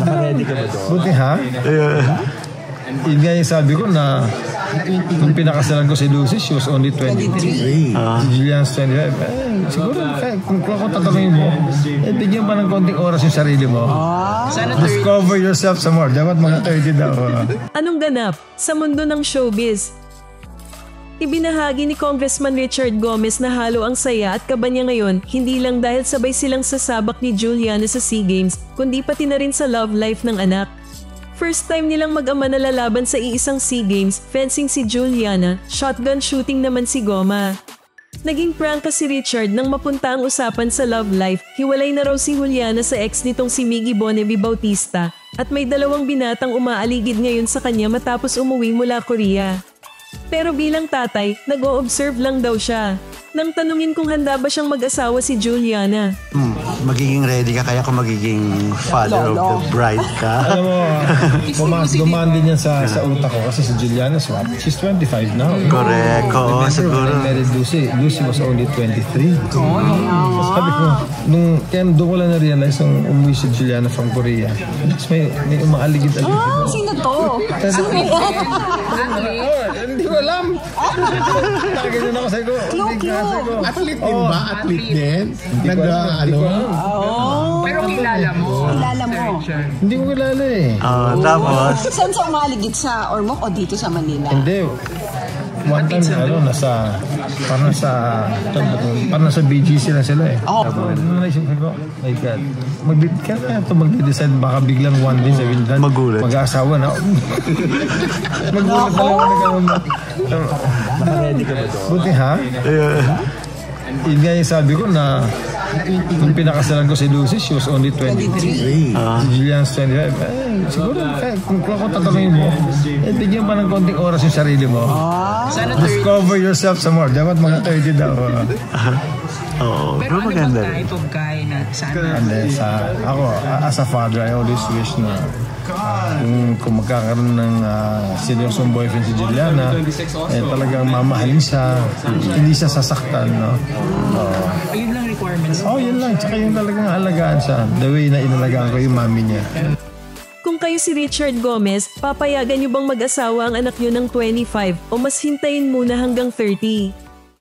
Naka-ready ka ba doon? Buti ha? Yun nga yung sabi ko na nung pinakasalan ko si Lucy, she was only 23. Si Julian's 25. Siguro, kung tatanungin mo, bigyan pa ng konting oras yung sarili mo. Discover yourself some more. Dapat mga 30 daw. Anong ganap sa mundo ng showbiz? Ibinahagi ni Congressman Richard Gomez na halo ang saya at kaba niya ngayon, hindi lang dahil sabay silang sasabak ni Juliana sa SEA Games, kundi pati na rin sa love life ng anak. First time nilang mag-ama na lalaban sa iisang SEA Games, fencing si Juliana, shotgun shooting naman si Goma. Naging prangka si Richard nang mapunta ang usapan sa love life, hiwalay na raw si Juliana sa ex nitong si Miggy Bonevie Bautista at may 2 binatang umaaligid ngayon sa kanya matapos umuwi mula Korea. Pero bilang tatay, nag-o-observe lang daw siya. Nang tanungin kung handa ba siyang mag-asawa si Juliana. Magiging ready ka kaya kung magiging father of the bride ka? Alam mo, gumaan din yan sa utak ko kasi si Juliana, she's 25 now. Correct. Oo, siguro. Married Lucy. Lucy was only 23. Sabi ko, doon ko lang na-realize nung umuwi si Juliana from Korea. May umaaligid-aligid. Sino to? Sino yan? Hindi ko alam. Nakagano ako sa'yo ko. Athlete din ba? Athlete din? Pero kilala mo. Hindi ko kilala eh. Tapos? Saan sa umaligid sa Ormoc o dito sa Manila? Hindi. One time, parang nasa BGC lang sila eh. Naisip ko, my God, kaya ito mag-decide, baka biglang one day sabihin na, mag-aasawa na. Magulat na lang ako. Naka-ready ka ba doon? Buti ha? Yun nga yung sabi ko na nung pinakasalan ko si Lucy, she was only 23. Si Julian's 25. Siguro, kung tatanungin mo, bigyan pa ng konting oras yung sarili mo. Discover yourself some more. Dapat mga 30 daw. Pero ano bang type of guy na sana? Ako, as a father, I always wish na kung magkakaroon ng seryosong boyfriend si Juliana, talagang mamahalin siya, hindi siya sasaktan, no? Yun lang requirements. Yun lang. Tsaka yung talagang alagaan siya. The way na inalagaan ko yung mami niya. Kung kayo si Richard Gomez, papayagan niyo bang mag-asawa ang anak niyo ng 25 o mas hintayin muna hanggang 30?